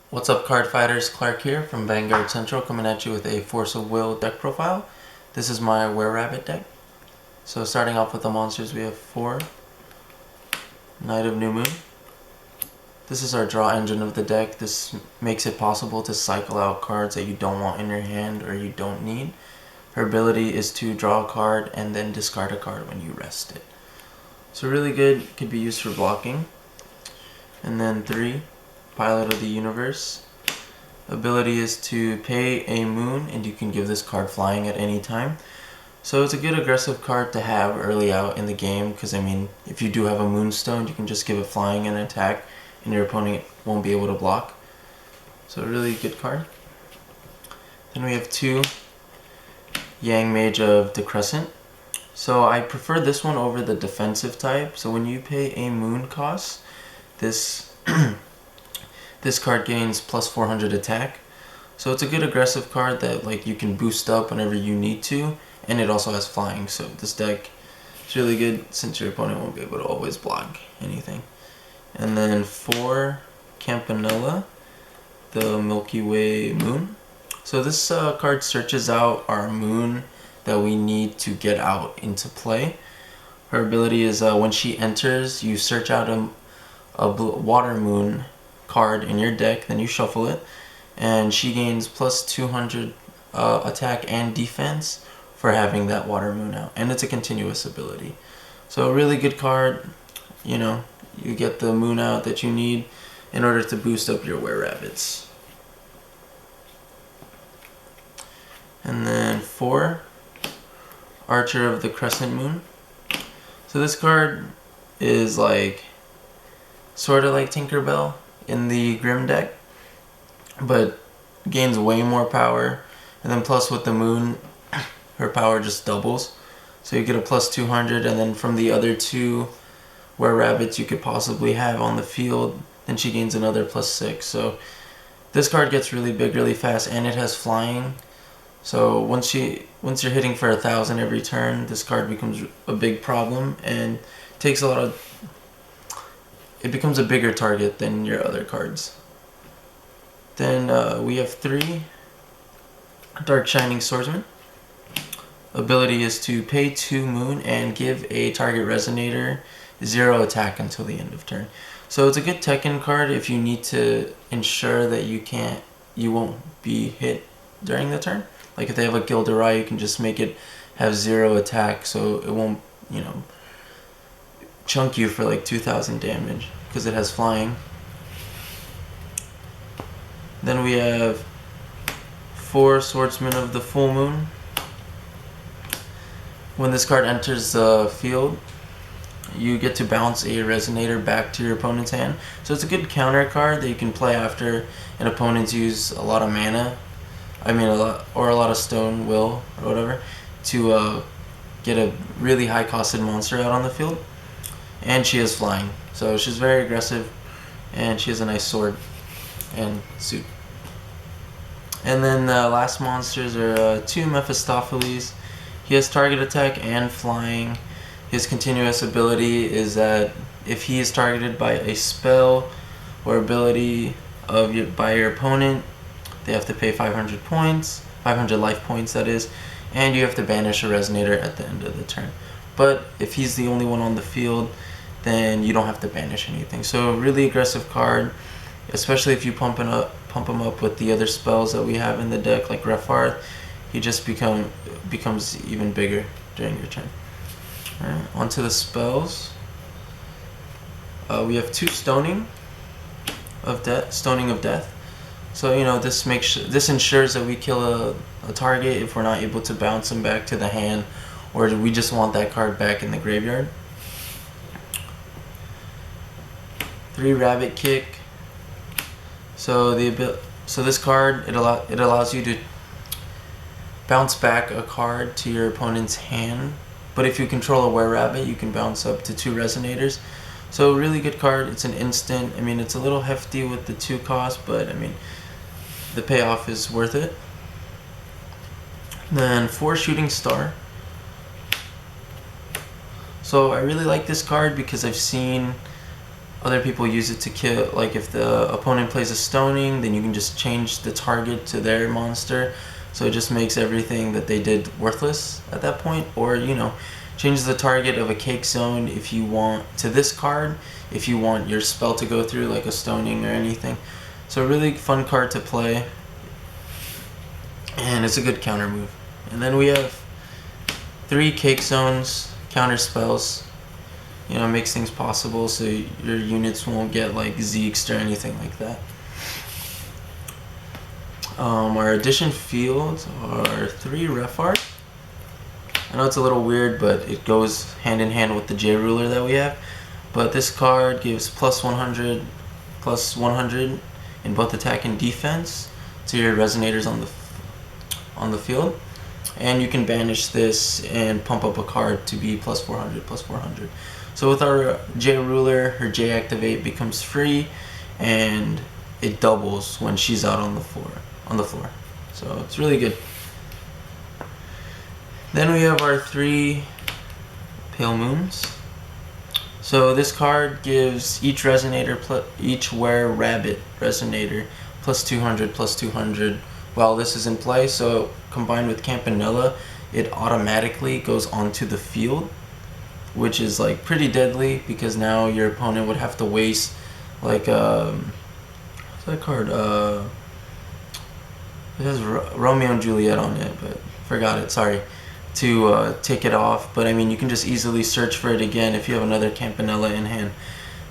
What's up, Cardfighters? Clark here from Vanguard Central, coming at you with a Force of Will deck profile. This is my Wererabbit deck. So starting off with the monsters, we have 4 Knight of New Moon. This is our draw engine of the deck. This makes it possible to cycle out cards that you don't want in your hand or you don't need. Her ability is to draw a card and then discard a card when you rest it. So really good, could be used for blocking. And then 3, Pilot of the Universe. Ability is to pay a moon and you can give this card flying at any time. So it's a good aggressive card to have early out in the game because, I mean, if you do have a moonstone, you can just give it flying and attack and your opponent won't be able to block. So a really good card. Then we have 2, Yang Mage of the Crescent. So I prefer this one over the defensive type. So when you pay a moon cost, this this card gains plus 400 attack. So it's a good aggressive card that you can boost up whenever you need to, and it also has flying. So this deck is really good since your opponent won't be able to always block anything. And then 4, Campanella, the Milky Way Moon. So this card searches out our moon that we need to get out into play. Her ability is when she enters, you search out a water moon card in your deck, then you shuffle it, and she gains plus 200 attack and defense for having that water moon out, and it's a continuous ability. So a really good card. You know, you get the moon out that you need in order to boost up your Wererabbits. And then 4, Archer of the Crescent Moon. So this card is sort of like Tinkerbell in the Grim deck, but gains way more power, and then plus with the moon, her power just doubles. So you get a plus 200, and then from the other 2 Wererabbits you could possibly have on the field, then she gains another plus 6. So this card gets really big really fast, and it has flying. So once you're hitting for 1,000 every turn, this card becomes a big problem and takes a lot of. It becomes a bigger target than your other cards. Then we have 3, Dark Shining Swordsman. Ability is to pay 2 moon and give a target resonator 0 attack until the end of turn. So it's a good Tekken card if you need to ensure that you won't be hit during the turn. Like if they have a Gilderai, you can just make it have 0 attack, so it won't, chunk you for like 2,000 damage because it has flying. Then we have 4, Swordsman of the Full Moon. When this card enters the field, you get to bounce a resonator back to your opponent's hand. So it's a good counter card that you can play after an opponent's used a lot of mana. A lot of stone will or whatever to get a really high costed monster out on the field. And she is flying, so she's very aggressive, and she has a nice sword and suit. And then the last monsters are 2, Mephistopheles. He has target attack and flying. His continuous ability is that if he is targeted by a spell or ability by your opponent, they have to pay 500 points, 500 life points that is, and you have to banish a resonator at the end of the turn. But if he's the only one on the field, then you don't have to banish anything. So a really aggressive card, especially if you pump him up with the other spells that we have in the deck, like Refarth. He just becomes even bigger during your turn. Alright, onto the spells. We have 2, Stoning of Death. So this ensures that we kill a target if we're not able to bounce him back to the hand, or we just want that card back in the graveyard. 3, Rabbit Kick. So this card, it allows you to bounce back a card to your opponent's hand, but if you control a Wererabbit, you can bounce up to 2 resonators. So really good card. It's an instant. It's a little hefty with the 2 cost, but the payoff is worth it. Then 4, Shooting Star. So I really like this card because I've seen Other people use it to kill, like if the opponent plays a stoning, then you can just change the target to their monster. So it just makes everything that they did worthless at that point. Or, you know, changes the target of a cake zone if you want to this card, if you want your spell to go through, like a stoning or anything. So a really fun card to play, and it's a good counter move. And then we have 3 cake zones, counter spells. You know, it makes things possible so your units won't get like Zeeks or anything like that. Our addition fields are 3 ref art. I know it's a little weird, but it goes hand in hand with the J ruler that we have. But this card gives plus 100 in both attack and defense to your resonators on the field. And you can banish this and pump up a card to be plus 400. So with our J ruler, her J activate becomes free, and it doubles when she's out on the floor. So it's really good. Then we have our 3 Pale Moons. So this card gives each Wererabbit resonator plus 200 while this is in play. So combined with Campanella, it automatically goes onto the field, which is like pretty deadly because now your opponent would have to waste like what's that card? It has Romeo and Juliet on it, but forgot it. Sorry. To take it off, but I mean you can just easily search for it again if you have another Campanella in hand.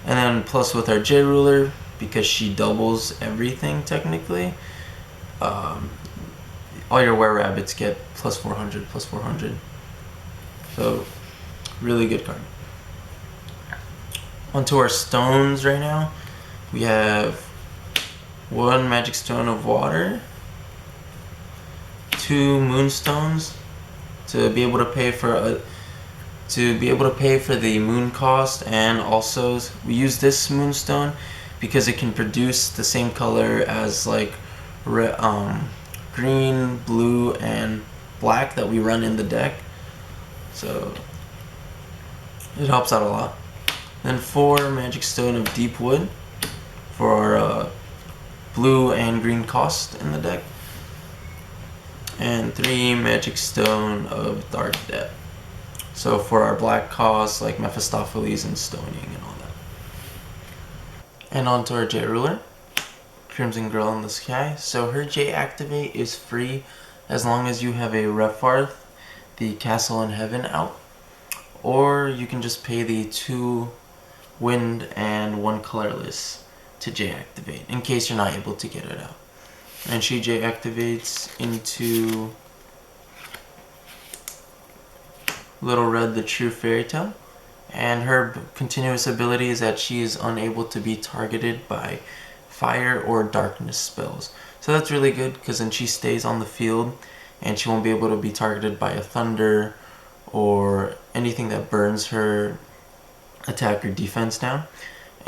And then plus with our J ruler, because she doubles everything technically, all your Wererabbits get plus 400. So really good card. Onto our stones right now. We have 1 Magic Stone of Water, 2 Moonstones, to be able to pay for the moon cost, and also we use this moonstone because it can produce the same color as like green, blue, and black that we run in the deck. So it helps out a lot. Then 4 Magic Stone of Deep Wood for our blue and green cost in the deck. And 3 Magic Stone of Dark Depth. So for our black costs like Mephistopheles and Stoning and all that. And onto our J ruler, Crimson Girl in the Sky. So her J activate is free as long as you have a Refarth, the Castle in Heaven out. Or you can just pay the 2 wind and 1 colorless to J activate in case you're not able to get it out. And she J activates into Little Red, the True Fairy Tale. And her continuous ability is that she is unable to be targeted by fire or darkness spells. So that's really good because then she stays on the field and she won't be able to be targeted by a thunder or anything that burns her attack or defense down.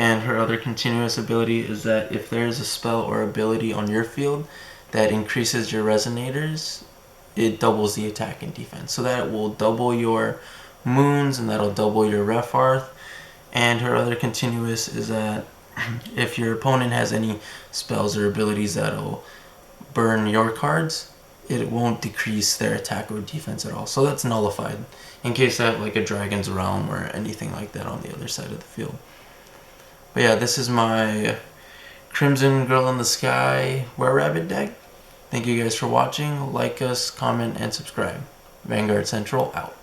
And her other continuous ability is that if there is a spell or ability on your field that increases your resonators, it doubles the attack and defense. So that will double your moons and that'll double your Refarth. And her other continuous is that if your opponent has any spells or abilities that'll burn your cards, it won't decrease their attack or defense at all. So that's nullified in case they have like a Dragon's Realm or anything like that on the other side of the field. But yeah, this is my Crimson Girl in the Sky Wererabbit deck. Thank you guys for watching. Like us, comment, and subscribe. Vanguard Central out.